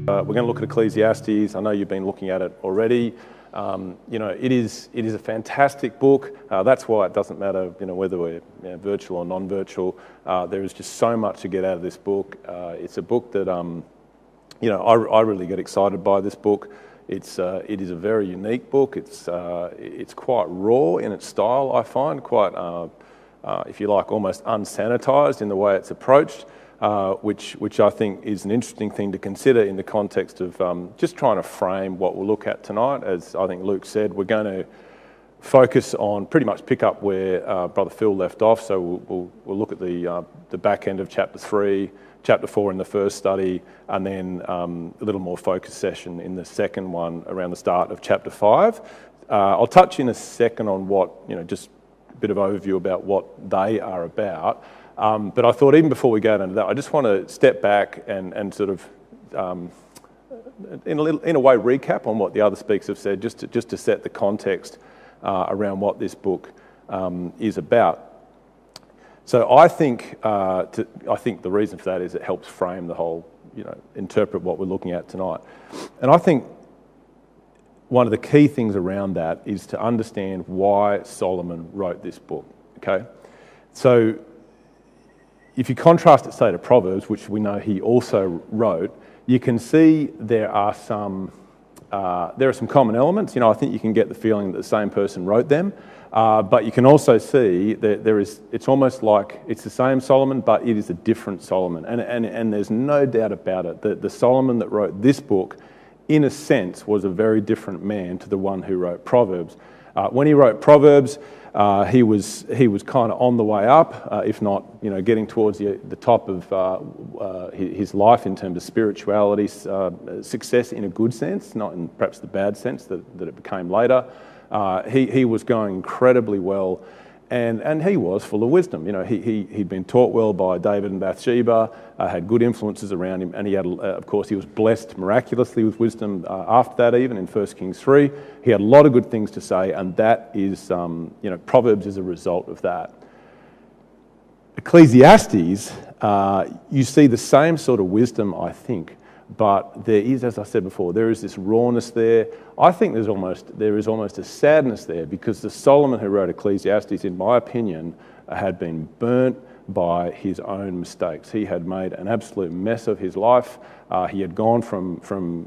We're going to look at Ecclesiastes. I know you've been looking at it already. It is a fantastic book. That's why it doesn't matter, whether we're virtual or non-virtual. There is just so much to get out of this book. It's a book that, I really get excited by this book. It is a very unique book. It's quite raw in its style, I find, quite, if you like, almost unsanitized in the way it's approached. Which I think is an interesting thing to consider in the context of just trying to frame what we'll look at tonight. As I think Luke said, we're going to focus on pretty much pick up where Brother Phil left off. So we'll look at the back end of chapter 3, chapter 4 in the first study, and then a little more focused session in the second one around the start of chapter 5. I'll touch in a second on what, just a bit of overview about what they are about. But I thought even before we go into that, I just want to step back and sort of, in a way, recap on what the other speakers have said, just to set the context around what this book is about. So I think the reason for that is it helps frame the whole, interpret what we're looking at tonight. And I think one of the key things around that is to understand why Solomon wrote this book. Okay, so if you contrast it, say, to Proverbs, which we know he also wrote, you can see there are some common elements. I think you can get the feeling that the same person wrote them, but you can also see that it's almost like it's the same Solomon, but it is a different Solomon. And there's no doubt about it that the Solomon that wrote this book, in a sense, was a very different man to the one who wrote Proverbs. When he wrote Proverbs, he was kind of on the way up, if not, getting towards the top of his life in terms of spirituality, success in a good sense, not in perhaps the bad sense that it became later. He was going incredibly well, and he was full of wisdom. He'd been taught well by David and Bathsheba, had good influences around him, and he had, of course, he was blessed miraculously with wisdom after that. Even in 1 Kings 3, he had a lot of good things to say, and that is, Proverbs is a result of that. Ecclesiastes, you see the same sort of wisdom, I think, but there is, as I said before, there is this rawness there. I think there is almost a sadness there, because the Solomon who wrote Ecclesiastes, in my opinion, had been burnt by his own mistakes. He had made an absolute mess of his life. He had gone from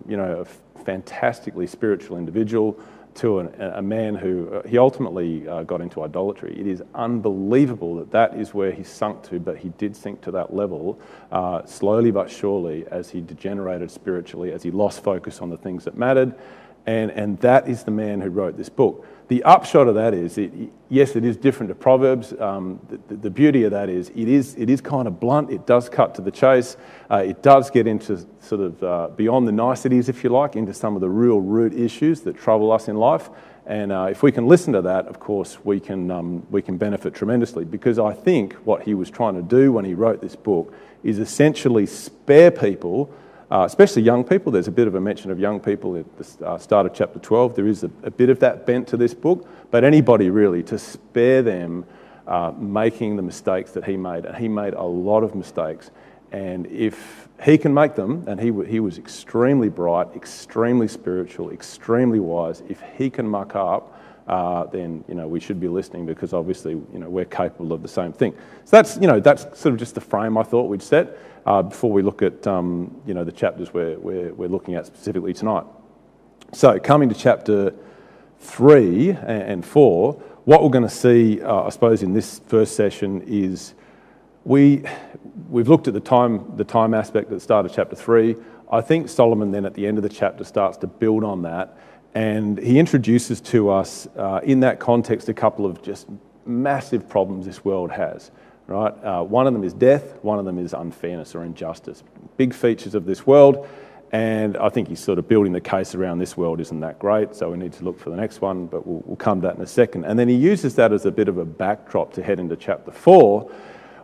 a fantastically spiritual individual to a man who he ultimately got into idolatry. It is unbelievable that is where he sunk to, but he did sink to that level slowly but surely as he degenerated spiritually, as he lost focus on the things that mattered. And that is the man who wrote this book. The upshot of that is, yes, it is different to Proverbs. The beauty of that is it is kind of blunt. It does cut to the chase. It does get into sort of beyond the niceties, if you like, into some of the real root issues that trouble us in life. And if we can listen to that, of course, we can benefit tremendously. Because I think what he was trying to do when he wrote this book is essentially spare people, especially young people. There's a bit of a mention of young people at the start of chapter 12. There is a bit of that bent to this book, but anybody really, to spare them making the mistakes that he made. And he made a lot of mistakes. And if he can make them, and he was extremely bright, extremely spiritual, extremely wise, if he can muck up, then we should be listening, because obviously we're capable of the same thing. So that's sort of just the frame I thought we'd set before we look at the chapters we're looking at specifically tonight. So coming to chapter 3 and 4, what we're going to see, I suppose, in this first session is we've looked at the time aspect at the start of chapter 3. I think Solomon then at the end of the chapter starts to build on that. And he introduces to us, in that context, a couple of just massive problems this world has, right? One of them is death, one of them is unfairness or injustice. Big features of this world, and I think he's sort of building the case around this world isn't that great, so we need to look for the next one, but we'll come to that in a second. And then he uses that as a bit of a backdrop to head into chapter 4,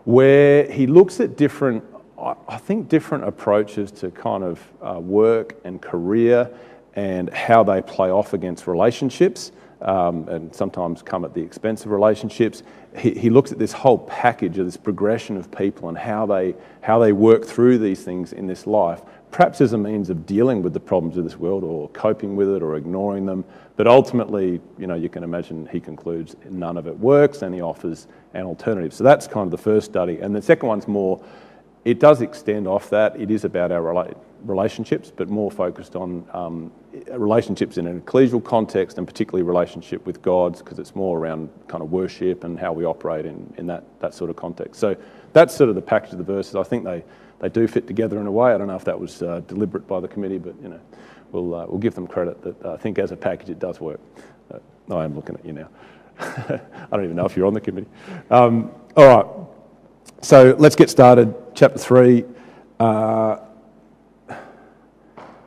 where he looks at different approaches to kind of work and career, and how they play off against relationships, and sometimes come at the expense of relationships. He looks at this whole package of this progression of people and how they work through these things in this life perhaps as a means of dealing with the problems of this world or coping with it or ignoring them. But ultimately, you can imagine he concludes none of it works and he offers an alternative. So that's kind of the first study. And the second one's more, it does extend off that. It is about our relationships, but more focused on relationships in an ecclesial context and particularly relationship with God's, because it's more around kind of worship and how we operate in that sort of context. So that's sort of the package of the verses. I think they do fit together in a way. I don't know if that was deliberate by the committee, but we'll give them credit that I think as a package it does work. I am looking at you now. I don't even know if you're on the committee. All right, so let's get started. Chapter 3.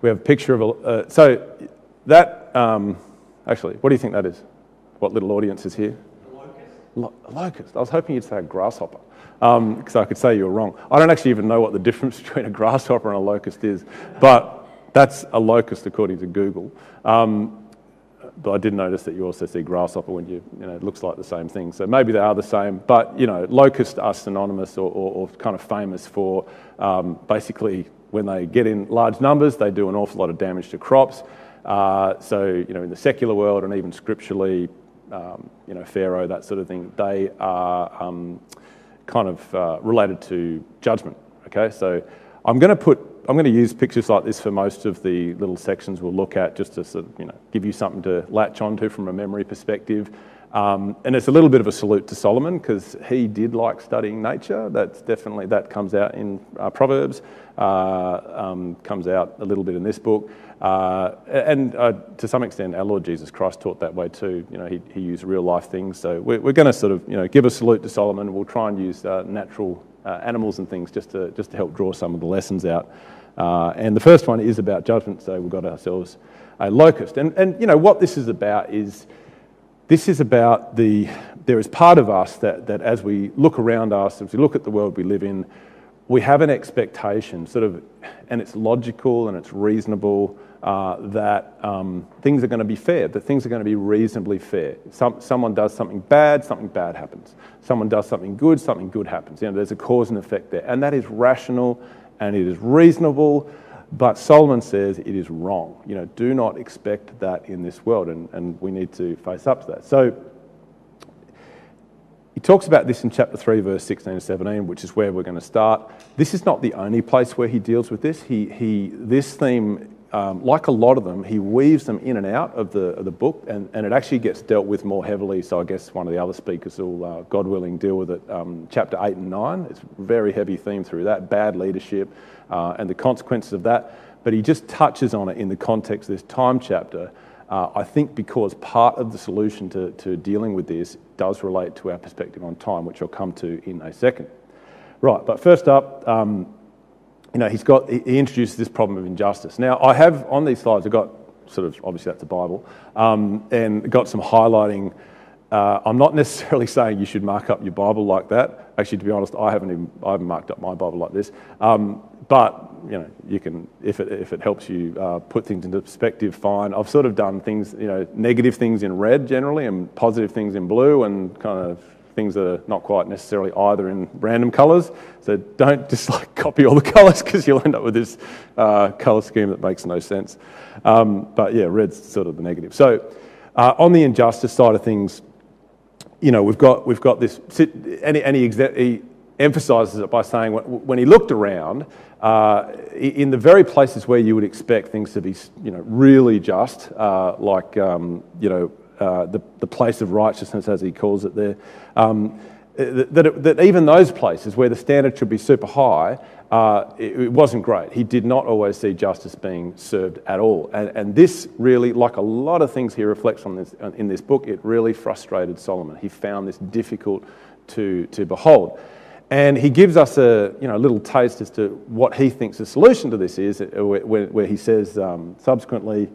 We have a picture of so that actually, what do you think that is? What little audience is here? A locust. I was hoping you'd say a grasshopper, because I could say you were wrong. I don't actually even know what the difference between a grasshopper and a locust is, but that's a locust according to Google. But I did notice that you also see grasshopper when it looks like the same thing. So maybe they are the same, but locusts are synonymous or kind of famous for basically when they get in large numbers, they do an awful lot of damage to crops. So in the secular world and even scripturally, Pharaoh, that sort of thing, they are kind of related to judgment. Okay, so I'm going to use pictures like this for most of the little sections we'll look at, just to sort of, give you something to latch onto from a memory perspective. And it's a little bit of a salute to Solomon because he did like studying nature. That comes out in Proverbs, comes out a little bit in this book. And to some extent, our Lord Jesus Christ taught that way too. He used real life things. So we're going to sort of, give a salute to Solomon. We'll try and use natural animals and things just to help draw some of the lessons out. And the first one is about judgment. So we've got ourselves a locust. And what this is about is, this is about there is part of us that as we look around us, as we look at the world we live in, we have an expectation, sort of, and it's logical and it's reasonable, that things are going to be fair, that things are going to be reasonably fair. Someone does something bad happens. Someone does something good happens. There's a cause and effect there. And that is rational and it is reasonable. But Solomon says it is wrong. Do not expect that in this world, and we need to face up to that. So he talks about this in chapter 3, verse 16 and 17, which is where we're going to start. This is not the only place where he deals with this. This theme, like a lot of them, he weaves them in and out of the book, and it actually gets dealt with more heavily. So I guess one of the other speakers will, God willing, deal with it. Chapter 8 and 9, it's a very heavy theme through that, bad leadership, and the consequences of that. But he just touches on it in the context of this time chapter, I think because part of the solution to dealing with this does relate to our perspective on time, which I'll come to in a second. Right, but first up, he introduces this problem of injustice. Now, I have on these slides, I've got sort of, obviously that's the Bible, and got some highlighting. I'm not necessarily saying you should mark up your Bible like that. Actually, to be honest, I haven't marked up my Bible like this. But you can, if it helps you put things into perspective, fine. I've sort of done things, negative things in red generally, and positive things in blue, and kind of things that are not quite necessarily either in random colours. So don't just copy all the colours because you'll end up with this colour scheme that makes no sense. But yeah, red's sort of the negative. So on the injustice side of things, we've got this, and he emphasises it by saying when he looked around, in the very places where you would expect things to be, really just, the place of righteousness, as he calls it there, that even those places where the standard should be super high, it wasn't great. He did not always see justice being served at all. And this really, like a lot of things he reflects on in this book, it really frustrated Solomon. He found this difficult to behold. And he gives us a little taste as to what he thinks the solution to this is, where he says subsequently,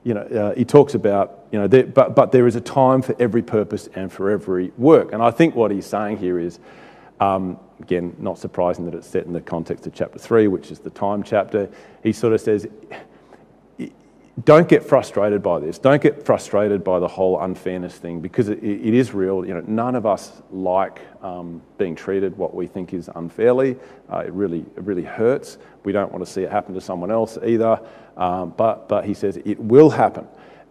he talks about, but there is a time for every purpose and for every work. And I think what he's saying here is, again, not surprising that it's set in the context of chapter 3, which is the time chapter. He sort of says, don't get frustrated by this. Don't get frustrated by the whole unfairness thing, because it is real. None of us like being treated what we think is unfairly. It really hurts. We don't want to see it happen to someone else either. But he says it will happen,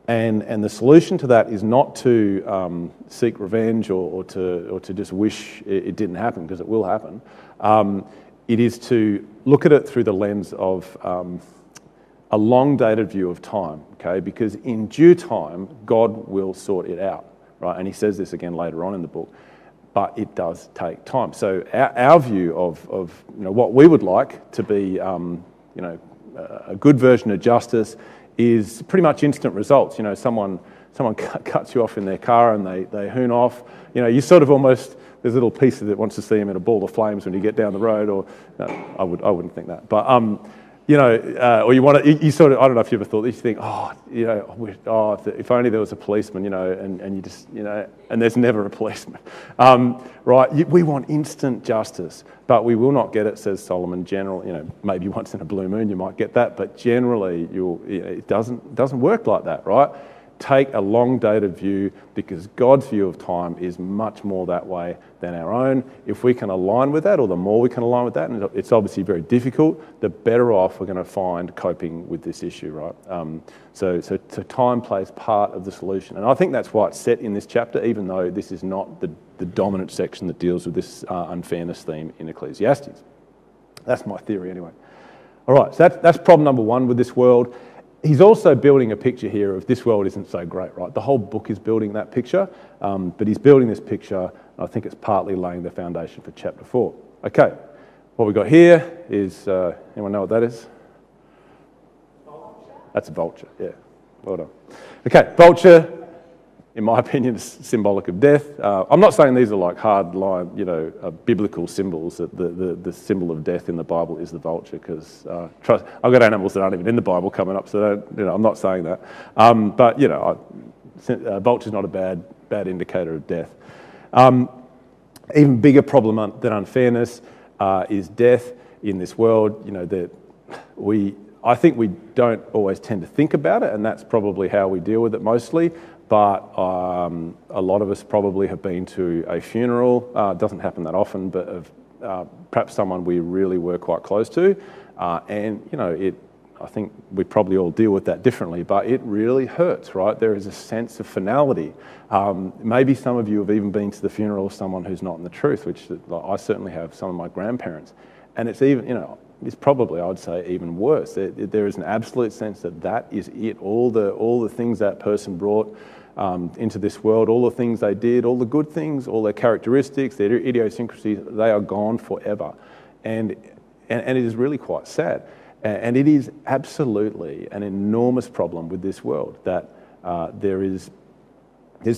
and the solution to that is not to seek revenge or to just wish it didn't happen, because it will happen. It is to look at it through the lens of a long-dated view of time, okay? Because in due time, God will sort it out, right? And he says this again later on in the book, but it does take time. So our view of what we would like to be, a good version of justice is pretty much instant results. Someone cuts you off in their car and they hoon off. You sort of almost, there's a little piece that wants to see him in a ball of flames when you get down the road, or no, I wouldn't think that, but or you want to, you sort of, I don't know if you ever thought this, you think, if only there was a policeman, and you just, and there's never a policeman, right? We want instant justice, but we will not get it, says Solomon. Maybe once in a blue moon you might get that, but generally it doesn't work like that, right? Take a long-dated view, because God's view of time is much more that way than our own. If we can align with that, or the more we can align with that, and it's obviously very difficult, the better off we're going to find coping with this issue, right? So time plays part of the solution. And I think that's why it's set in this chapter, even though this is not the dominant section that deals with this unfairness theme in Ecclesiastes. That's my theory anyway. All right, so that's problem number one with this world. He's also building a picture here of this world isn't so great, right? The whole book is building that picture, but he's building this picture, and I think it's partly laying the foundation for chapter 4. Okay, what we've got here is, anyone know what that is? That's a vulture, yeah. Well done. Okay, vulture, in my opinion, is symbolic of death. I'm not saying these are like hard line, biblical symbols. That the symbol of death in the Bible is the vulture, because I've got animals that aren't even in the Bible coming up, so I'm not saying that. But vulture's not a bad indicator of death. Even bigger problem than unfairness is death in this world. I think we don't always tend to think about it, and that's probably how we deal with it mostly. But a lot of us probably have been to a funeral. It doesn't happen that often, but of perhaps someone we really were quite close to. I think we probably all deal with that differently, but it really hurts, right? There is a sense of finality. Maybe some of you have even been to the funeral of someone who's not in the truth, which I certainly have, some of my grandparents. And it's even, it's probably, I'd say, even worse. There is an absolute sense that is it. All the things that person brought into this world, all the things they did, all the good things, all their characteristics, their idiosyncrasies, they are gone forever. And it is really quite sad. And it is absolutely an enormous problem with this world that there's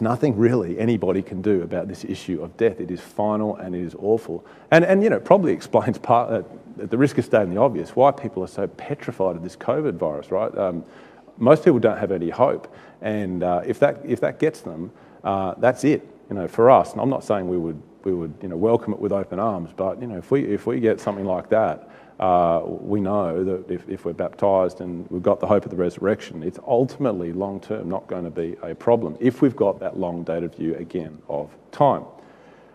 nothing really anybody can do about this issue of death. It is final and it is awful. And probably explains part, at the risk of stating the obvious, why people are so petrified of this COVID virus, right? Most people don't have any hope. And if that gets them, that's it, for us. And I'm not saying we would welcome it with open arms, but if we get something like that, we know that if we're baptised and we've got the hope of the resurrection, it's ultimately long-term not going to be a problem if we've got that long-dated view, again, of time.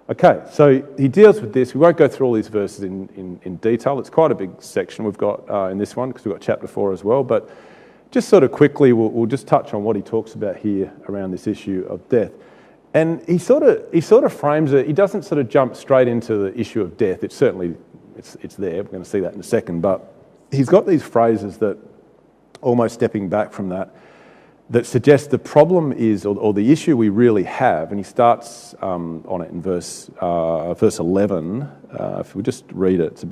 Okay, so he deals with this. We won't go through all these verses in detail. It's quite a big section we've got in this one, because we've got chapter 4 as well. But just sort of quickly, we'll just touch on what he talks about here around this issue of death. And he sort of frames it. He doesn't sort of jump straight into the issue of death. It's certainly it's there. We're going to see that in a second. But he's got these phrases that, almost stepping back from that suggest the problem is, or the issue we really have. And he starts on it in verse 11. If we just read it, it's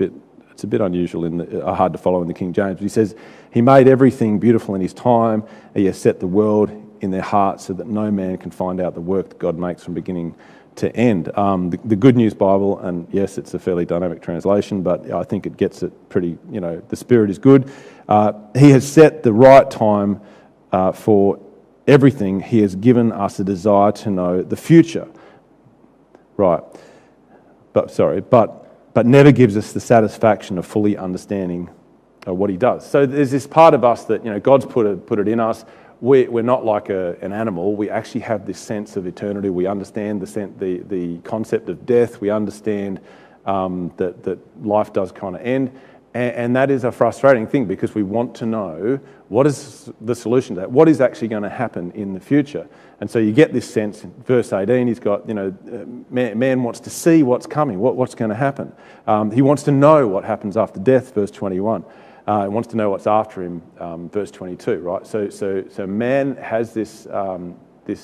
a bit unusual, hard to follow in the King James. But he says, "He made everything beautiful in his time. He has set the world in their hearts so that no man can find out the work that God makes from beginning to end." The Good News Bible, and yes, it's a fairly dynamic translation, but I think it gets it pretty, the spirit is good. He has set the right time for everything. He has given us a desire to know the future. Right. But never gives us the satisfaction of fully understanding what he does. So there's this part of us that, God's put it in us. We're not like an animal. We actually have this sense of eternity. We understand the concept of death. We understand that life does kind of end. And that is a frustrating thing because we want to know what is the solution to that, what is actually going to happen in the future. And so you get this sense in verse 18, he's got, man wants to see what's coming, what's going to happen. He wants to know what happens after death, verse 21. He wants to know what's after him, verse 22, right? So man has this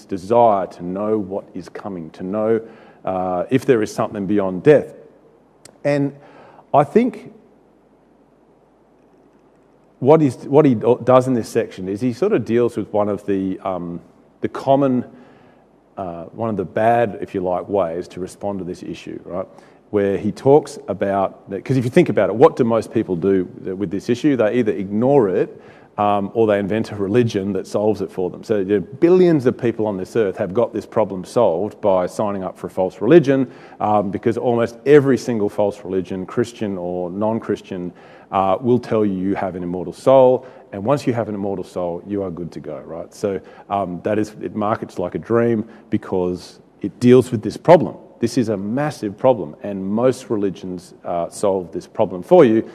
desire to know what is coming, to know if there is something beyond death. And I think what he does in this section is he sort of deals with one of the common, one of the bad, if you like, ways to respond to this issue, right? Where he talks about, because if you think about it, what do most people do with this issue? They either ignore it or they invent a religion that solves it for them. So billions of people on this earth have got this problem solved by signing up for a false religion, because almost every single false religion, Christian or non-Christian, will tell you have an immortal soul, and once you have an immortal soul, you are good to go, right? So it markets like a dream because it deals with this problem. This is a massive problem, and most religions solve this problem for you.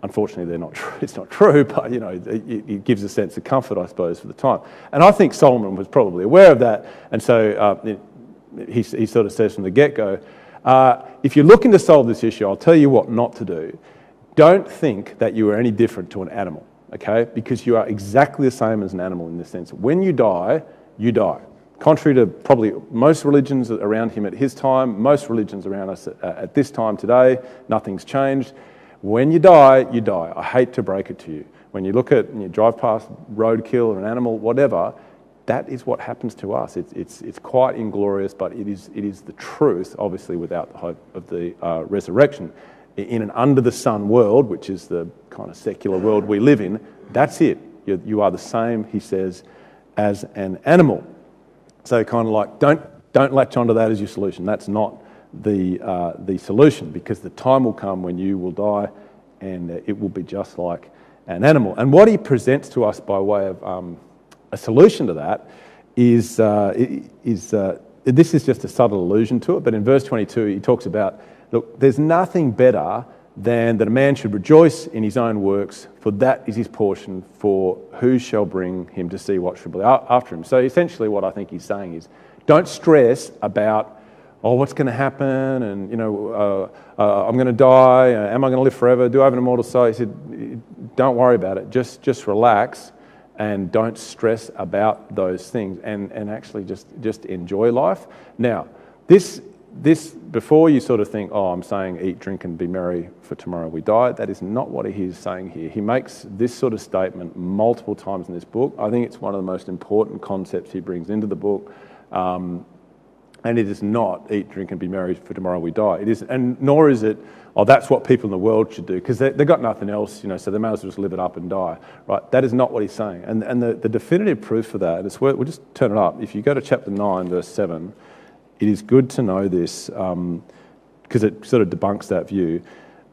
Unfortunately, they're not true. It's not true, but it gives a sense of comfort, I suppose, for the time. And I think Solomon was probably aware of that, and so he sort of says from the get-go, if you're looking to solve this issue, I'll tell you what not to do. Don't think that you are any different to an animal, okay? Because you are exactly the same as an animal in this sense. When you die, you die. Contrary to probably most religions around him at his time, most religions around us at this time today, nothing's changed. When you die, you die. I hate to break it to you. When you look at and you drive past roadkill or an animal, whatever, that is what happens to us. It's quite inglorious, but it is the truth, obviously without the hope of the resurrection. In an under-the-sun world, which is the kind of secular world we live in, that's it. You are the same, he says, as an animal. So kind of like, don't latch onto that as your solution. That's not the solution, because the time will come when you will die and it will be just like an animal. And what he presents to us by way of a solution to that is this is just a subtle allusion to it, but in verse 22 he talks about, look, there's nothing better than that a man should rejoice in his own works, for that is his portion, for who shall bring him to see what shall be after him. So essentially what I think he's saying is, don't stress about, what's going to happen, and I'm going to die, am I going to live forever, do I have an immortal soul? He said, don't worry about it, just relax and don't stress about those things, and actually just enjoy life. Now, this before you sort of think, I'm saying eat, drink and be merry, for tomorrow we die, that is not what he's saying here. He makes this sort of statement multiple times in this book. I think it's one of the most important concepts he brings into the book. And it is not eat, drink and be merry, for tomorrow we die. It is, and nor is it, that's what people in the world should do, because they've got nothing else, so they may as well just live it up and die, right? That is not what he's saying. And the definitive proof for that, and we'll just turn it up. If you go to chapter 9, verse 7, it is good to know this, because it sort of debunks that view.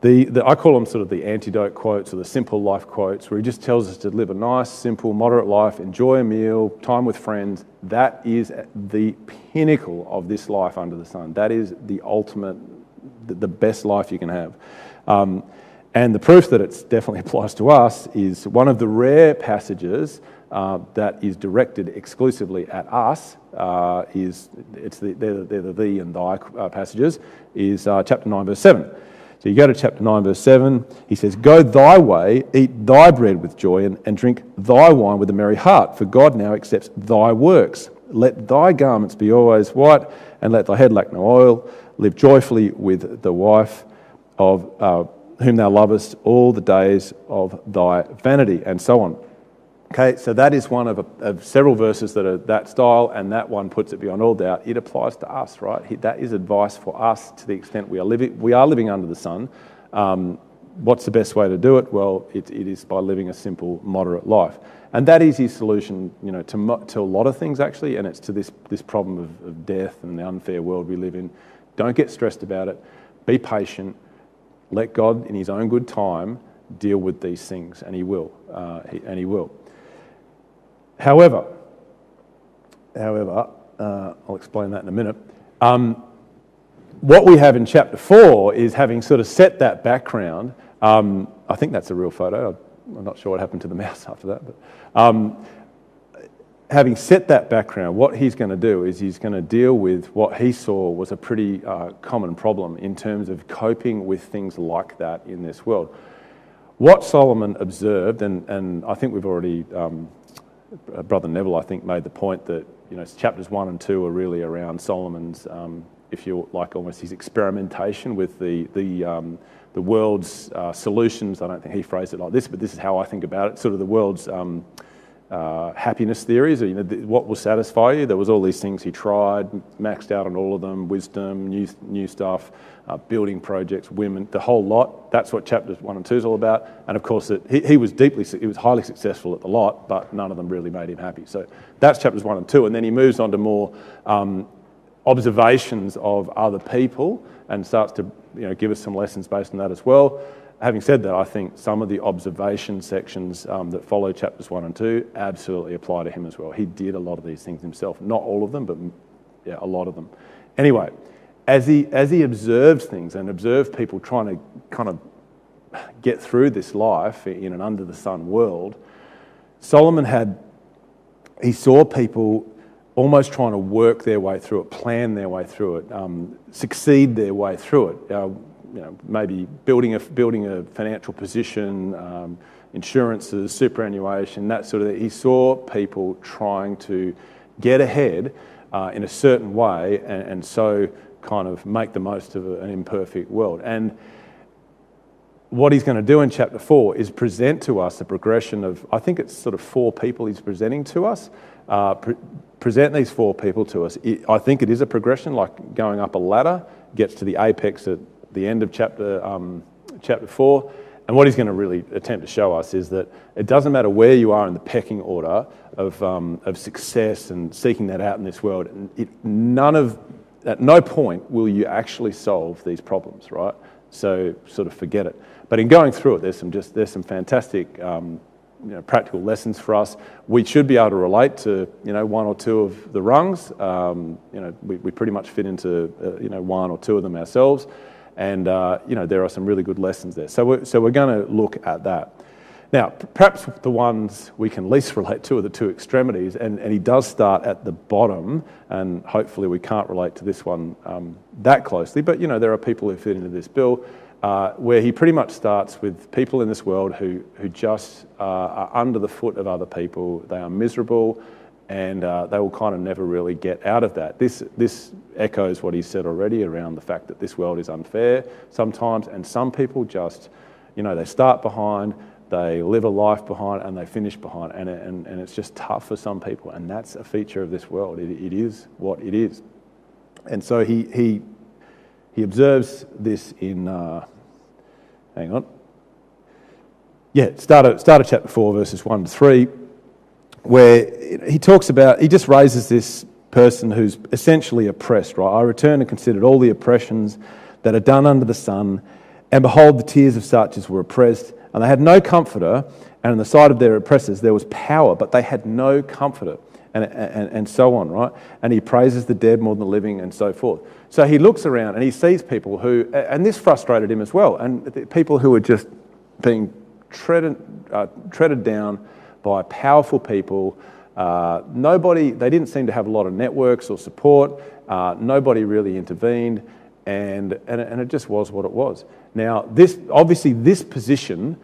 I call them sort of the antidote quotes or the simple life quotes, where he just tells us to live a nice, simple, moderate life, enjoy a meal, time with friends. That is the pinnacle of this life under the sun. That is the ultimate, the best life you can have. And the proof that it definitely applies to us is one of the rare passages that is directed exclusively at us. They're the thee and thy passages, is chapter 9, verse 7. So you go to chapter 9, verse 7, he says, go thy way, eat thy bread with joy, and drink thy wine with a merry heart, for God now accepts thy works. Let thy garments be always white, and let thy head lack no oil. Live joyfully with the wife of whom thou lovest all the days of thy vanity, and so on. Okay, so that is one of several verses that are that style, and that one puts it beyond all doubt. It applies to us, right? That is advice for us to the extent we are living under the sun. What's the best way to do it? Well, it is by living a simple, moderate life. And that is his solution, to a lot of things, actually, and it's to this problem of death and the unfair world we live in. Don't get stressed about it. Be patient. Let God, in his own good time, deal with these things, and he will. He will. However, I'll explain that in a minute. What we have in chapter 4 is, having sort of set that background, I think that's a real photo. I'm not sure what happened to the mouse after that, but having set that background, what he's going to do is he's going to deal with what he saw was a pretty common problem in terms of coping with things like that in this world. What Solomon observed, and I think we've already, Brother Neville, I think, made the point that, chapters 1 and 2 are really around Solomon's, if you like, almost his experimentation with the world's solutions. I don't think he phrased it like this, but this is how I think about it. Sort of the world's happiness theories. What will satisfy you? There was all these things he tried, maxed out on all of them: wisdom, new stuff, building projects, women, the whole lot. That's what chapters 1 and 2 is all about. And of course, he was highly successful at the lot, but none of them really made him happy. So that's chapters 1 and 2, and then he moves on to more observations of other people and starts to give us some lessons based on that as well. Having said that, I think some of the observation sections that follow chapters 1 and 2 absolutely apply to him as well. He did a lot of these things himself. Not all of them, but a lot of them. Anyway, as he observes things and observed people trying to kind of get through this life in an under-the-sun world, he saw people almost trying to work their way through it, plan their way through it, succeed their way through it. Maybe building a financial position, insurances, superannuation, that sort of thing. He saw people trying to get ahead in a certain way, and so kind of make the most of an imperfect world. And what he's going to do in chapter 4 is present to us a progression of, I think it's sort of 4 people he's presenting to us. Present these 4 people to us. I think it is a progression, like going up a ladder, gets to the apex at the end of chapter 4. And what he's going to really attempt to show us is that it doesn't matter where you are in the pecking order of success and seeking that out in this world. At no point will you actually solve these problems, right? So sort of forget it. But in going through it, there's some fantastic practical lessons for us. We should be able to relate to 1 or 2 of the rungs. We pretty much fit into 1 or 2 of them ourselves, and there are some really good lessons there. So we're going to look at that. Now, perhaps the ones we can least relate to are the 2 extremities, and he does start at the bottom, and hopefully we can't relate to this one that closely, but there are people who fit into this bill, where he pretty much starts with people in this world who just are under the foot of other people. They are miserable, and they will kind of never really get out of that. This echoes what he said already around the fact that this world is unfair sometimes, and some people just, they start behind, they live a life behind, and they finish behind, and it's just tough for some people, and that's a feature of this world. It is what it is. And so he observes this in, hang on. Yeah, start of chapter 4, verses 1 to 3, where he just raises this person who's essentially oppressed, right? I returned and considered all the oppressions that are done under the sun, and behold, the tears of such as were oppressed, and they had no comforter, and in the sight of their oppressors there was power, but they had no comforter, and so on, right? And he praises the dead more than the living, and so forth. So he looks around and he sees people who, and this frustrated him as well, and people who were just being treaded down by powerful people. They didn't seem to have a lot of networks or support. Nobody really intervened, and it just was what it was. Now, this position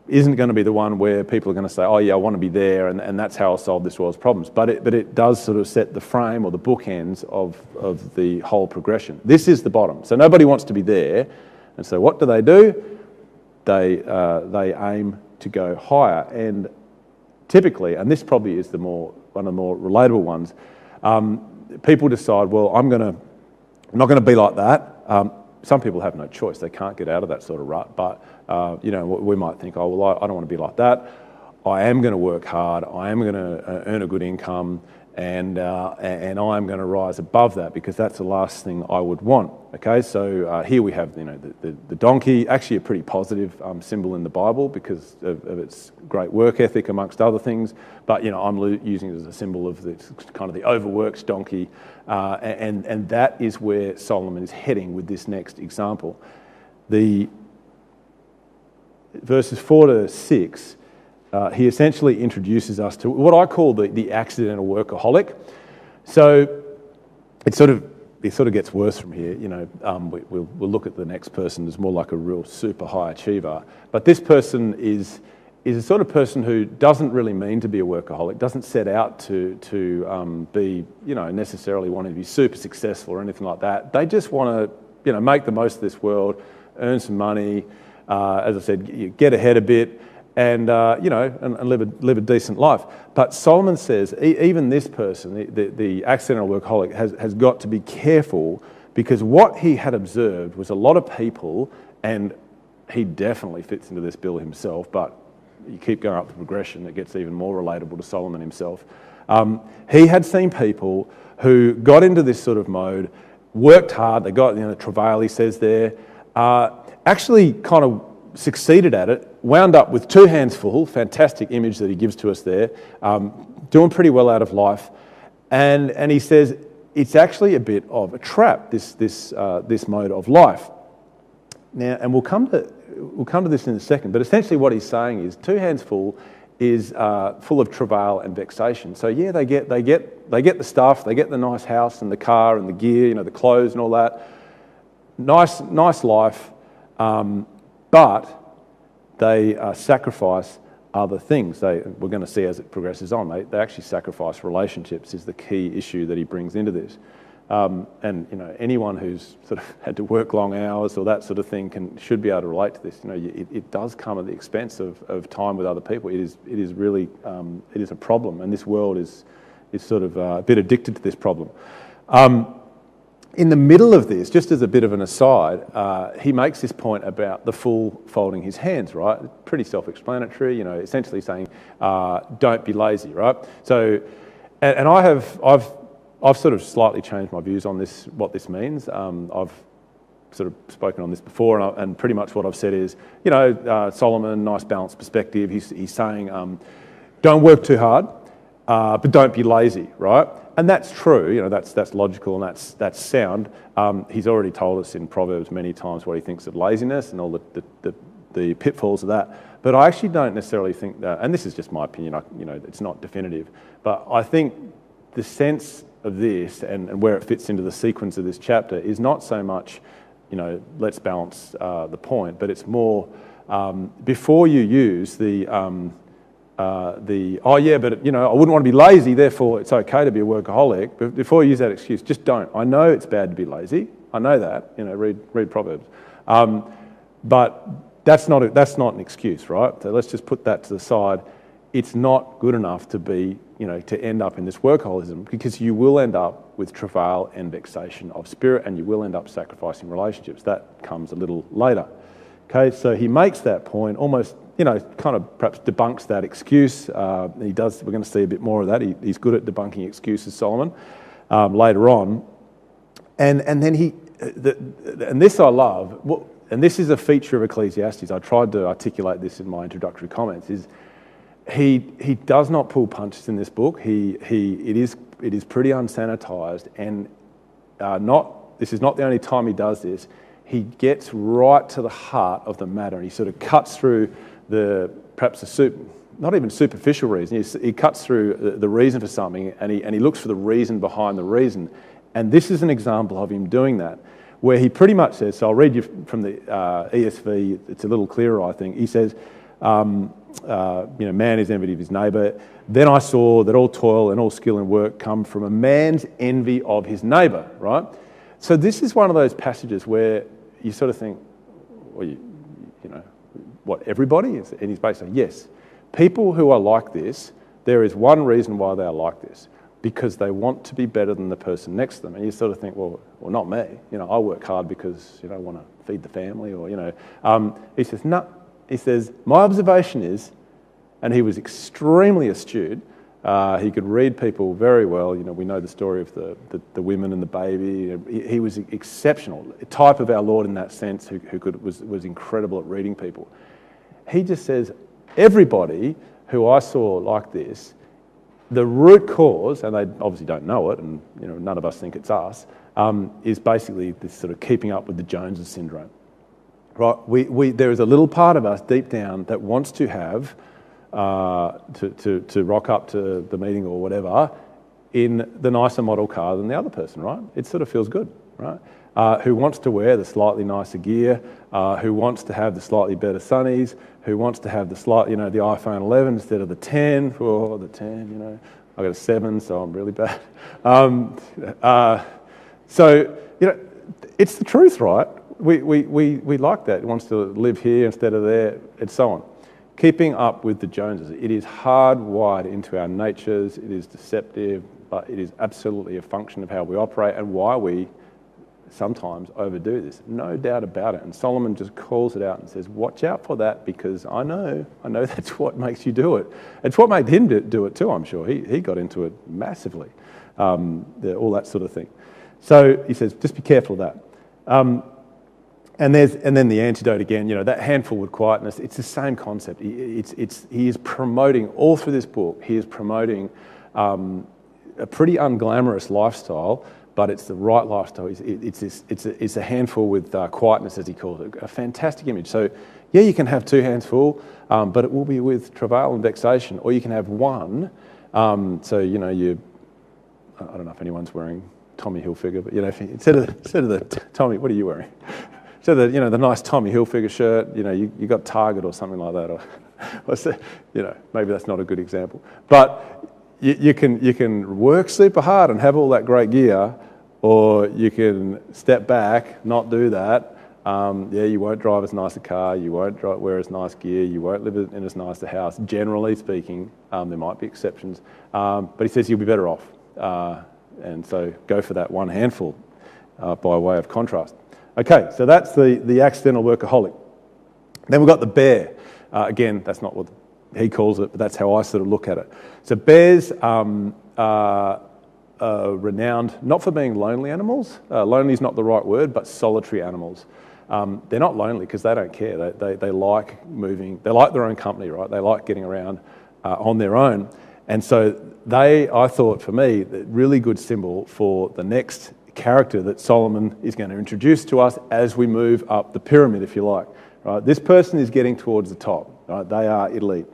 isn't going to be the one where people are going to say, oh yeah, I want to be there, and that's how I'll solve this world's problems. But it does sort of set the frame or the bookends of the whole progression. This is the bottom. So nobody wants to be there. And so what do? They aim to go higher. And typically, and this probably is one of the more relatable ones, people decide, well, I'm not going to be like that. Some people have no choice. They can't get out of that sort of rut. But, we might think, I don't want to be like that. I am going to work hard. I am going to earn a good income. and I'm going to rise above that because that's the last thing I would want. Okay, so here we have the donkey, actually a pretty positive symbol in the Bible because of its great work ethic amongst other things. But I'm using it as a symbol of the kind of the overworked donkey, and that is where Solomon is heading with this next example. The verses 4 to 6. He essentially introduces us to what I call the accidental workaholic. So it sort of gets worse from here. We'll look at the next person as more like a real super high achiever. But this person is a sort of person who doesn't really mean to be a workaholic, doesn't set out to be necessarily wanting to be super successful or anything like that. They just want to make the most of this world, earn some money, as I said, get ahead a bit. And live a decent life. But Solomon says even this person, the accidental workaholic, has got to be careful because what he had observed was a lot of people, and he definitely fits into this bill himself, but you keep going up the progression, it gets even more relatable to Solomon himself. He had seen people who got into this sort of mode, worked hard, they got travail, he says there, actually kind of succeeded at it, wound up with two hands full, fantastic image that he gives to us there, doing pretty well out of life, and he says it's actually a bit of a trap, this mode of life. Now, and we'll come to this in a second, but essentially what he's saying is two hands full is full of travail and vexation. So yeah, they get the stuff, they get the nice house and the car and the gear, the clothes and all that, nice life. But they sacrifice other things. We're going to see as it progresses on, they actually sacrifice relationships is the key issue that he brings into this. And anyone who's sort of had to work long hours or that sort of thing should be able to relate to this. It does come at the expense of time with other people. It is really a problem, and this world is sort of a bit addicted to this problem. In the middle of this, just as a bit of an aside, he makes this point about the fool folding his hands, right? Pretty self-explanatory, essentially saying, don't be lazy, right? So, and I've sort of slightly changed my views on this, what this means. I've sort of spoken on this before, and pretty much what I've said is, Solomon, nice balanced perspective. He's saying, don't work too hard, but don't be lazy, right? And that's true, that's logical and that's sound. He's already told us in Proverbs many times what he thinks of laziness and all the pitfalls of that. But I actually don't necessarily think that, and this is just my opinion, it's not definitive, but I think the sense of this and where it fits into the sequence of this chapter is not so much, let's balance the point, but it's more before you use I wouldn't want to be lazy, therefore it's okay to be a workaholic. But before you use that excuse, just don't. I know it's bad to be lazy. I know that. Read Proverbs. But that's not an excuse, right? So let's just put that to the side. It's not good enough to be, to end up in this workaholism, because you will end up with travail and vexation of spirit, and you will end up sacrificing relationships. That comes a little later. Okay, so he makes that point almost, kind of perhaps debunks that excuse. He does. We're going to see a bit more of that. He's good at debunking excuses, Solomon, later on. And then and this I love, and this is a feature of Ecclesiastes. I tried to articulate this in my introductory comments. Is he does not pull punches in this book. It is pretty unsanitized, and this is not the only time he does this. He gets right to the heart of the matter. He sort of cuts through not even superficial reason. He cuts through the reason for something, and he looks for the reason behind the reason. And this is an example of him doing that, where he pretty much says, so I'll read you from the ESV, it's a little clearer, I think. He says, man is envied of his neighbour. Then I saw that all toil and all skill and work come from a man's envy of his neighbour, right? So this is one of those passages where you sort of think, well, what, everybody? And he's basically saying, yes. People who are like this, there is one reason why they are like this, because they want to be better than the person next to them. And you sort of think, well, not me. I work hard because, I want to feed the family or, He says, no. He says, my observation is, and he was extremely astute, He could read people very well. You know, we know the story of the women and the baby. He was exceptional, a type of our Lord in that sense, who was incredible at reading people. He just says, everybody who I saw like this, the root cause, and they obviously don't know it, and you know, none of us think it's us, is basically this sort of keeping up with the Joneses syndrome. Right? There is a little part of us deep down that wants to have to rock up to the meeting or whatever in the nicer model car than the other person, right? It sort of feels good, right? Who wants to wear the slightly nicer gear, who wants to have the slightly better sunnies, who wants to have the the iPhone 11 instead of the 10. Oh, the 10, you know. I got a 7, so I'm really bad. So, you know, it's the truth, right? We like that. It wants to live here instead of there, and so on. Keeping up with the Joneses. It is hardwired into our natures. It is deceptive, but it is absolutely a function of how we operate and why we sometimes overdo this. No doubt about it. And Solomon just calls it out and says, watch out for that, because I know that's what makes you do it. It's what made him do it too, I'm sure. He got into it massively, all that sort of thing. So he says, just be careful of that. And then the antidote again, you know, that handful with quietness, it's the same concept. He is promoting, all through this book, he is promoting a pretty unglamorous lifestyle, but it's the right lifestyle. It's a handful with quietness, as he calls it. A fantastic image. So, yeah, you can have 2 hands full, but it will be with travail and vexation, or you can have one. So, you know, I don't know if anyone's wearing Tommy Hilfiger, but, you know, instead of the Tommy, what are you wearing? So the nice Tommy Hilfiger shirt, you know, you got Target or something like that, or you know, maybe that's not a good example. But you can work super hard and have all that great gear, or you can step back, not do that. You won't drive as nice a car, you won't wear as nice gear, you won't live in as nice a house. Generally speaking, there might be exceptions, but he says you'll be better off, and so go for that one handful by way of contrast. Okay, so that's the accidental workaholic. Then we've got the bear. Again, that's not what he calls it, but that's how I sort of look at it. So bears are renowned not for being lonely animals. Lonely is not the right word, but solitary animals. They're not lonely because they don't care. They like moving. They like their own company, right? They like getting around on their own. And so I thought, for me, a really good symbol for the next character that Solomon is going to introduce to us as we move up the pyramid, if you like. Right? This person is getting towards the top. Right? They are elite.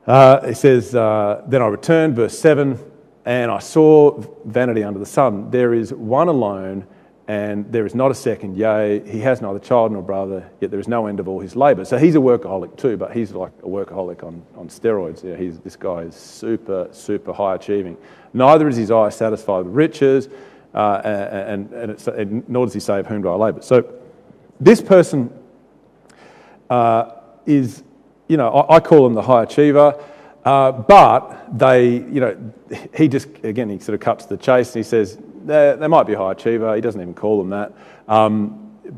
It says, then I returned, verse 7, and I saw vanity under the sun. There is one alone, and there is not a second. Yea, he has neither child nor brother, yet there is no end of all his labour. So he's a workaholic too, but he's like a workaholic on steroids. You know, this guy is super, super high achieving. Neither is his eye satisfied with riches, and nor does he say, of whom do I labour? So this person is, you know, I call him the high achiever, but he sort of cuts to the chase and he says, they might be a high achiever. He doesn't even call them that,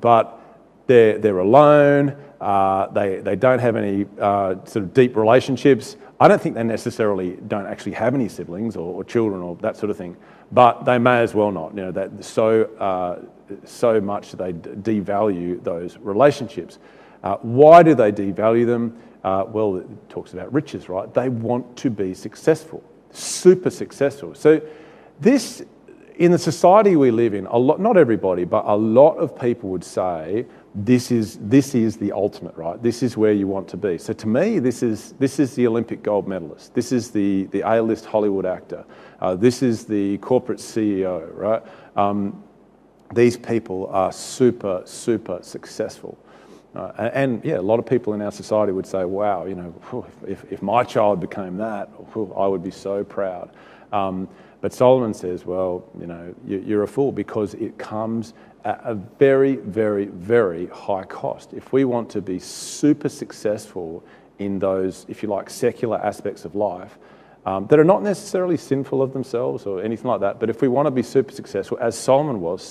but they're alone. They don't have any sort of deep relationships. I don't think they necessarily don't actually have any siblings or children or that sort of thing, but they may as well not. You know, that so much they devalue those relationships. Why do they devalue them? Well, it talks about riches, right? They want to be successful, super successful. So this, in the society we live in, not everybody, but a lot of people would say this is the ultimate, right? This is where you want to be. So to me, this is the Olympic gold medalist. This is the A-list Hollywood actor. This is the corporate CEO, right? These people are super, super successful. And yeah, a lot of people in our society would say, wow, you know, if my child became that, I would be so proud. But Solomon says, well, you know, you're a fool, because it comes at a very, very, very high cost. If we want to be super successful in those, if you like, secular aspects of life, that are not necessarily sinful of themselves or anything like that, but if we want to be super successful, as Solomon was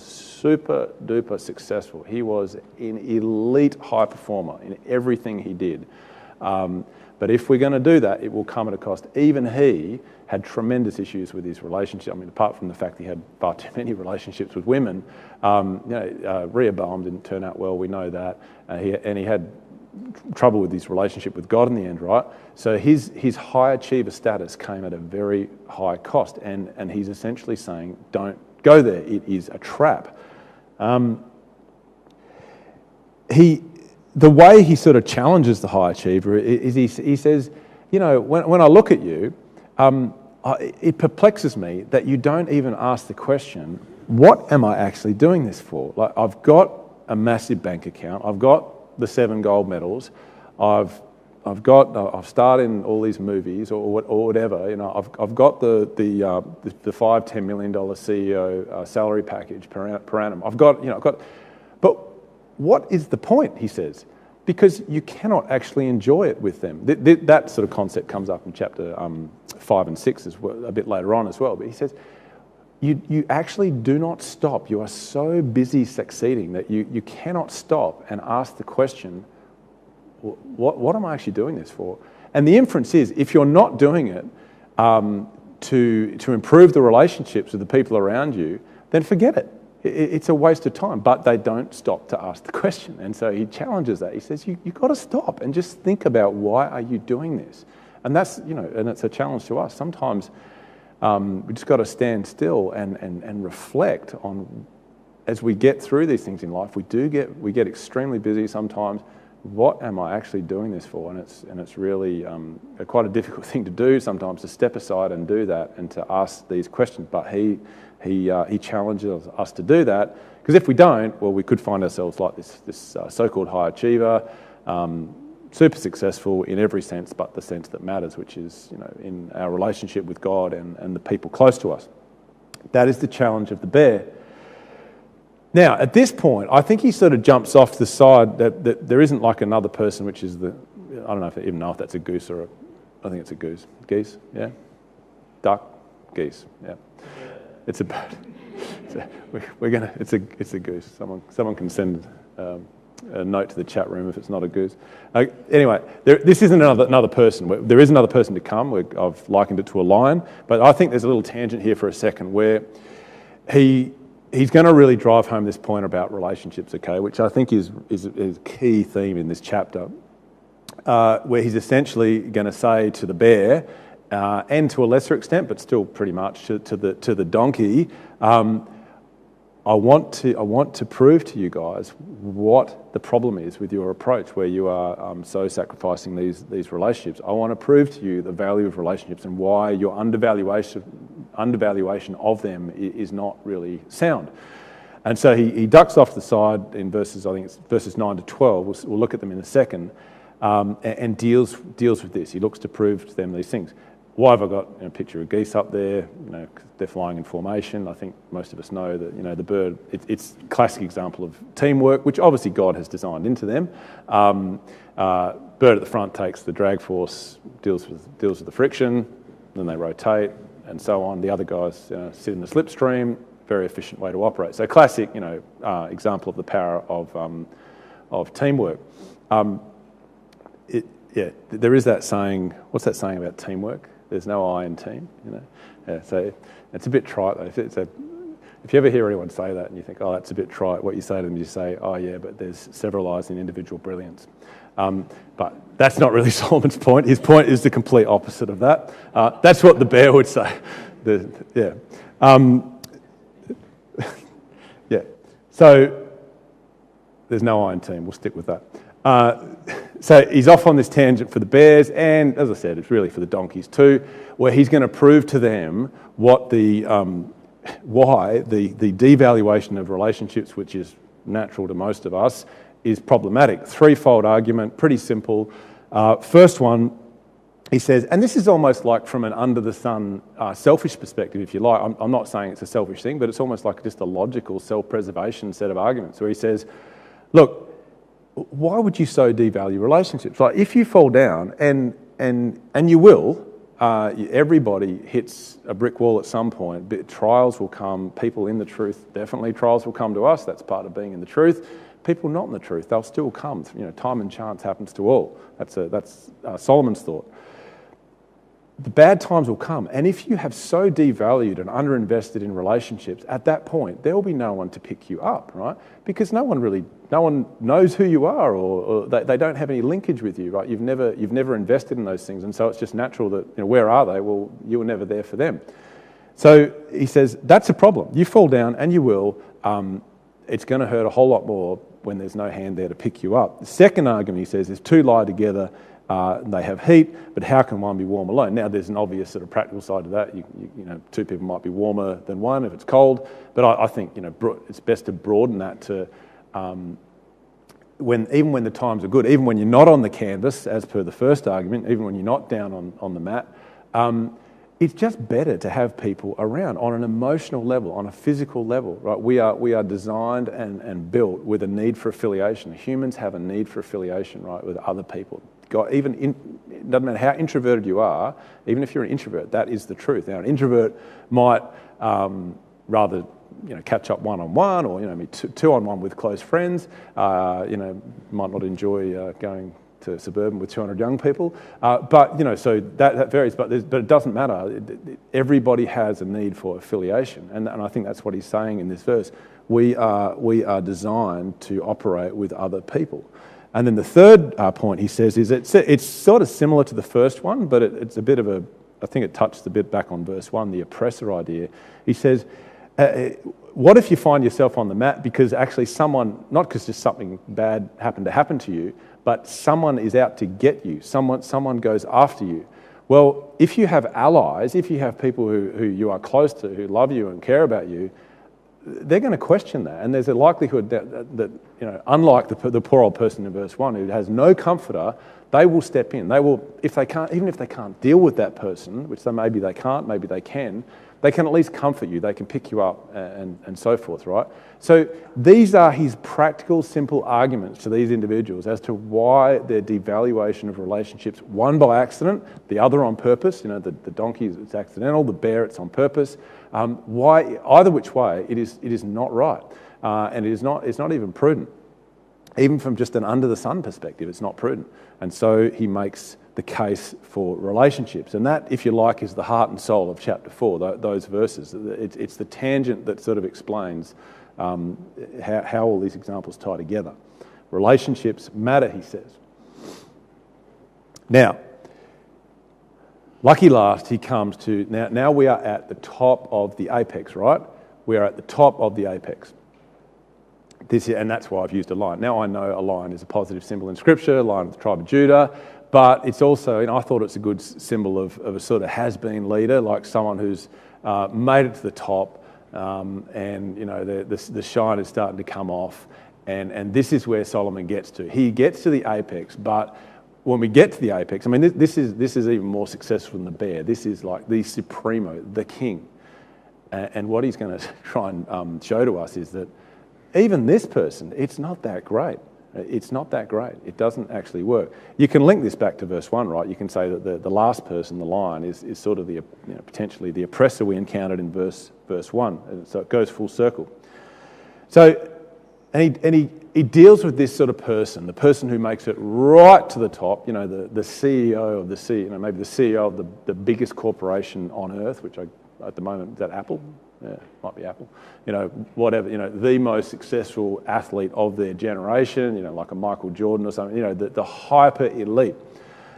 super duper successful. He was an elite high performer in everything he did. But if we're going to do that, it will come at a cost. Even he had tremendous issues with his relationship. I mean, apart from the fact he had far too many relationships with women, Rehoboam didn't turn out well, we know that. He had trouble with his relationship with God in the end, right? So his high achiever status came at a very high cost, and he's essentially saying, don't go there, it is a trap. The way he sort of challenges the high achiever is he says, when I look at you, it perplexes me that you don't even ask the question, what am I actually doing this for? Like, I've got a massive bank account, I've got the 7 gold medals, I've starred in all these movies or whatever, I've got the $5-10 million CEO salary package per annum. I've got, but what is the point, he says? Because you cannot actually enjoy it with them. That sort of concept comes up in chapter 5 and 6 as well, a bit later on as well. But he says, you actually do not stop. You are so busy succeeding that you cannot stop and ask the question, what am I actually doing this for? And the inference is, if you're not doing it to improve the relationships with the people around you, then forget it. It's a waste of time. But they don't stop to ask the question. And so he challenges that. He says, you've got to stop and just think about, why are you doing this? And that's, and it's a challenge to us. Sometimes we just got to stand still and reflect on, as we get through these things in life, we get extremely busy sometimes. What am I actually doing this for? And it's really quite a difficult thing to do sometimes, to step aside and do that and to ask these questions. But he challenges us to do that, because if we don't, well, we could find ourselves like this so-called high achiever, super successful in every sense but the sense that matters, which is in our relationship with God and the people close to us. That is the challenge of the bear. Now, at this point, I think he sort of jumps off to the side that there isn't like another person, which is I don't know if that's a goose or I think it's a goose. Geese, yeah? Duck, geese, yeah. It's a bird. It's a goose. Someone can send a note to the chat room if it's not a goose. Anyway, this isn't another person. There is another person to come. I've likened it to a lion, but I think there's a little tangent here for a second where he's going to really drive home this point about relationships, okay, which I think is a key theme in this chapter, where he's essentially going to say to the bear, and to a lesser extent, but still pretty much to the donkey, I want to prove to you guys what the problem is with your approach, where you are so sacrificing these relationships. I want to prove to you the value of relationships and why your undervaluation of them is not really sound. And so he ducks off to the side in verses 9 to 12. We'll look at them in a second, and deals with this. He looks to prove to them these things. Why have I got a picture of geese up there? They're flying in formation. I think most of us know that the bird. It's a classic example of teamwork, which obviously God has designed into them. Bird at the front takes the drag force, deals with the friction, then they rotate, and so on. The other guys sit in the slipstream. Very efficient way to operate. So classic, example of the power of teamwork. There is that saying. What's that saying about teamwork? There's no I in team, Yeah, so it's a bit trite though. If you ever hear anyone say that and you think, oh, that's a bit trite, what you say to them, you say, oh yeah, but there's several I's in individual brilliance. But that's not really Solomon's point. His point is the complete opposite of that. That's what the bear would say. So there's no I in team. We'll stick with that. So he's off on this tangent for the bears, and as I said, it's really for the donkeys too, where he's going to prove to them what why the devaluation of relationships, which is natural to most of us, is problematic. Threefold argument, pretty simple. First one, he says, and this is almost like from an under-the-sun selfish perspective, if you like. I'm not saying it's a selfish thing, but it's almost like just a logical self-preservation set of arguments, where he says, look, why would you so devalue relationships? Like, if you fall down, and you will, everybody hits a brick wall at some point. Trials will come. People in the truth, definitely trials will come to us. That's part of being in the truth. People not in the truth, they'll still come. Time and chance happens to all. That's Solomon's thought. The bad times will come, and if you have so devalued and underinvested in relationships, at that point there will be no one to pick you up, right? Because no one knows who you are, or they don't have any linkage with you, right? You've never invested in those things, and so it's just natural that where are they? Well, you were never there for them. So he says that's a problem. You fall down, and you will. It's going to hurt a whole lot more when there's no hand there to pick you up. The second argument, he says, is two lie together. They have heat, but how can one be warm alone? Now, there's an obvious sort of practical side to that. Two people might be warmer than one if it's cold, but I think it's best to broaden that to even when the times are good, even when you're not on the canvas, as per the first argument, even when you're not down on the mat, it's just better to have people around on an emotional level, on a physical level, right? We are designed and built with a need for affiliation. Humans have a need for affiliation, right, with other people. It doesn't matter how introverted you are, even if you're an introvert, that is the truth. Now, an introvert might rather catch up one-on-one, or be two-on-one with close friends. Might not enjoy going to suburban with 200 young people, but so that varies. But it doesn't matter. Everybody has a need for affiliation, and I think that's what he's saying in this verse. We are designed to operate with other people. And then the third point he says is it's sort of similar to the first one, but it's a bit of I think it touched a bit back on verse 1, the oppressor idea. He says, what if you find yourself on the mat because actually someone, not because just something bad happened to happen to you, but someone is out to get you, someone goes after you. Well, if you have allies, if you have people who you are close to, who love you and care about you, they're going to question that, and there's a likelihood that unlike the poor old person in verse 1 who has no comforter, they will step in. They will, even if they can't deal with that person, which maybe they can't, maybe they can at least comfort you. They can pick you up and so forth, right? So these are his practical, simple arguments to these individuals as to why their devaluation of relationships, one by accident, the other on purpose. The donkey, it's accidental. The bear, it's on purpose. Why, either which way, it is not right, and it's not even prudent. Even from just an under the sun perspective, it's not prudent. And so he makes the case for relationships, and that, if you like, is the heart and soul of chapter 4. Those verses, it's the tangent that sort of explains how all these examples tie together. Relationships matter, he says. Now, lucky last, he comes to, now we are at the top of the apex, right? We are at the top of the apex. And that's why I've used a lion. Now I know a lion is a positive symbol in Scripture, a lion of the tribe of Judah, but it's also, I thought it's a good symbol of a sort of has-been leader, like someone who's made it to the top, and the shine is starting to come off, and this is where Solomon gets to. He gets to the apex, but when we get to the apex, this is even more successful than the bear. This is like the supremo, the king, and what he's going to try and show to us is that even this person, it's not that great. It's not that great. It doesn't actually work. You can link this back to verse 1, right? You can say that the last person, the lion, is sort of the potentially the oppressor we encountered in verse 1. And so it goes full circle. So, and he deals with this sort of person, the person who makes it right to the top. The CEO of maybe the CEO of the biggest corporation on earth, which at the moment, is that Apple? Yeah, might be Apple. Whatever. The most successful athlete of their generation. Like a Michael Jordan or something. The hyper elite.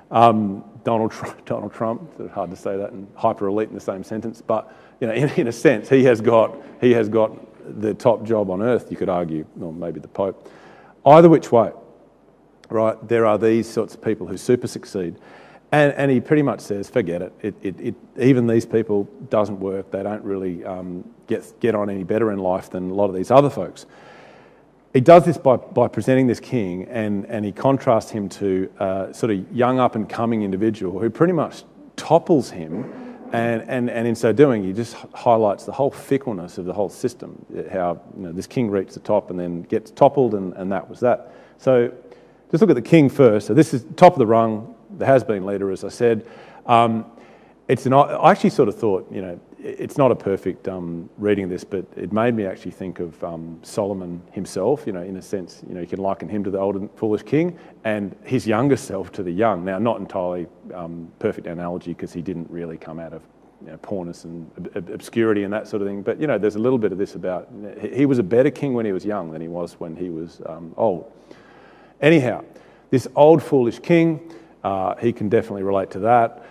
Donald Trump. It's hard to say that and hyper elite in the same sentence, but in a sense, he has got the top job on earth. You could argue, or maybe the Pope. Either which way, right? There are these sorts of people who super succeed. And he pretty much says, forget it. Even these people doesn't work. They don't really get on any better in life than a lot of these other folks. He does this by presenting this king, and he contrasts him to a sort of young up-and-coming individual who pretty much topples him, and in so doing, he just highlights the whole fickleness of the whole system, how this king reached the top and then gets toppled, and that was that. So just look at the king first. So this is top of the rung. There has been leader, as I said. I actually sort of thought, it's not a perfect reading of this, but it made me actually think of Solomon himself, in a sense. You can liken him to the old and foolish king and his younger self to the young. Now, not entirely perfect analogy, because he didn't really come out of poorness and obscurity and that sort of thing. But, there's a little bit of this about, he was a better king when he was young than he was when he was old. Anyhow, this old foolish king, he can definitely relate to that.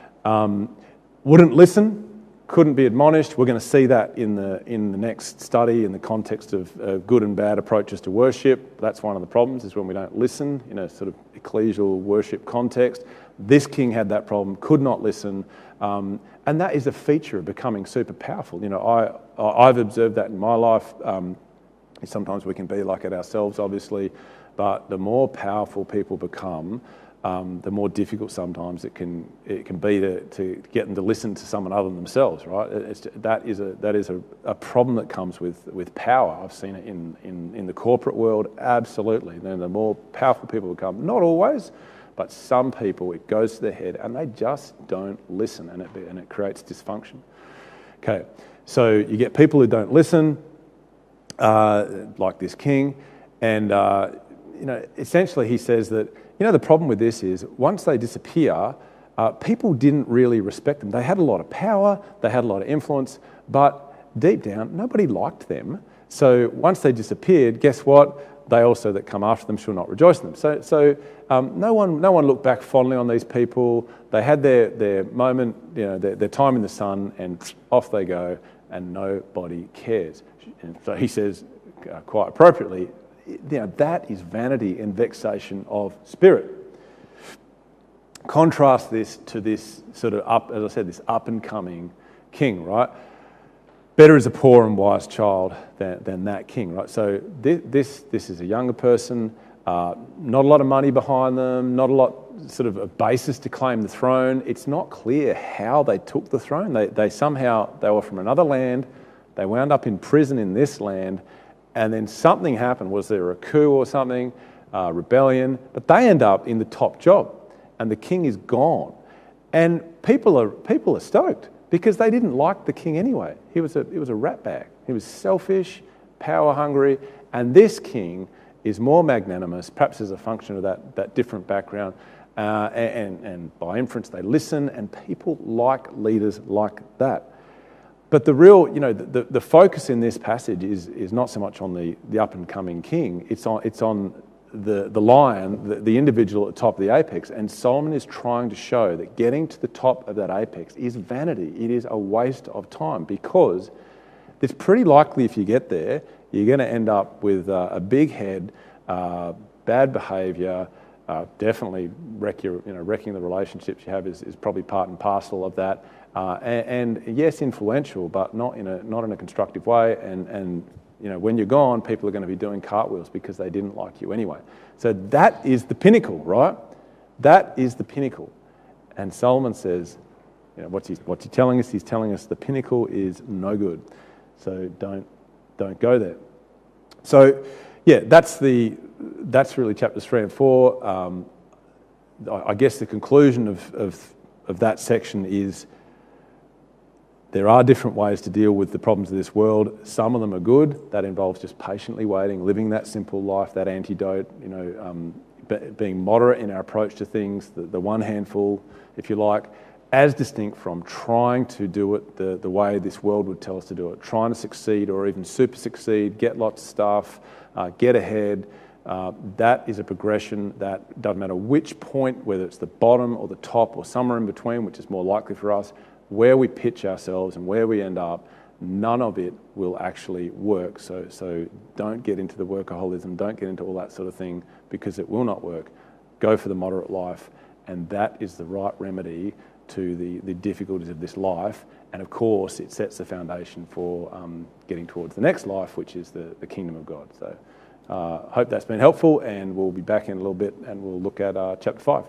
Wouldn't listen, couldn't be admonished. We're going to see that in the next study in the context of good and bad approaches to worship. That's one of the problems, is when we don't listen in a sort of ecclesial worship context. This king had that problem, could not listen, and that is a feature of becoming super powerful. I've observed that in my life. Sometimes we can be like it ourselves, obviously, but the more powerful people become, the more difficult sometimes it can be to get them to listen to someone other than themselves, right? That is a problem that comes with power. I've seen it in the corporate world, absolutely. Then the more powerful people become, not always, but some people, it goes to their head and they just don't listen, and it creates dysfunction. Okay, so you get people who don't listen, like this king, and essentially he says that, the problem with this is once they disappear, people didn't really respect them. They had a lot of power, they had a lot of influence, but deep down, nobody liked them. So once they disappeared, guess what? They also that come after them shall not rejoice in them. So no one looked back fondly on these people. They had their moment, their time in the sun, and off they go, and nobody cares. And so he says, quite appropriately, that is vanity and vexation of spirit. Contrast this to this sort of this up and coming king, right? Better is a poor and wise child than that king, right? So this is a younger person, not a lot of money behind them, not a lot sort of a basis to claim the throne. It's not clear how they took the throne. They were from another land. They wound up in prison in this land. And then something happened. Was there a coup or something, rebellion? But they end up in the top job, and the king is gone. And people are stoked because they didn't like the king anyway. He was a ratbag. He was selfish, power hungry, and this king is more magnanimous, perhaps as a function of that different background. And by inference, they listen, and people like leaders like that. But the real, the focus in this passage is not so much on the up and coming king. It's on the lion, the individual at the top of the apex. And Solomon is trying to show that getting to the top of that apex is vanity. It is a waste of time, because it's pretty likely if you get there, you're going to end up with a big head, bad behaviour. Definitely wrecking the relationships you have is probably part and parcel of that. And yes, influential, but not in a constructive way. And when you're gone, people are going to be doing cartwheels because they didn't like you anyway. So that is the pinnacle, right? That is the pinnacle. And Solomon says, what's he telling us? He's telling us the pinnacle is no good. So don't go there. So yeah, that's really chapters 3 and 4. I guess the conclusion of that section is, there are different ways to deal with the problems of this world. Some of them are good. That involves just patiently waiting, living that simple life, that antidote, being moderate in our approach to things, the one handful, if you like, as distinct from trying to do it the way this world would tell us to do it, trying to succeed or even super succeed, get lots of stuff, get ahead. That is a progression that doesn't matter which point, whether it's the bottom or the top or somewhere in between, which is more likely for us, where we pitch ourselves and where we end up, none of it will actually work. So don't get into the workaholism, don't get into all that sort of thing, because it will not work. Go for the moderate life, and that is the right remedy to the difficulties of this life. And of course, it sets the foundation for getting towards the next life, which is the kingdom of God. So hope that's been helpful, and we'll be back in a little bit and we'll look at chapter 5.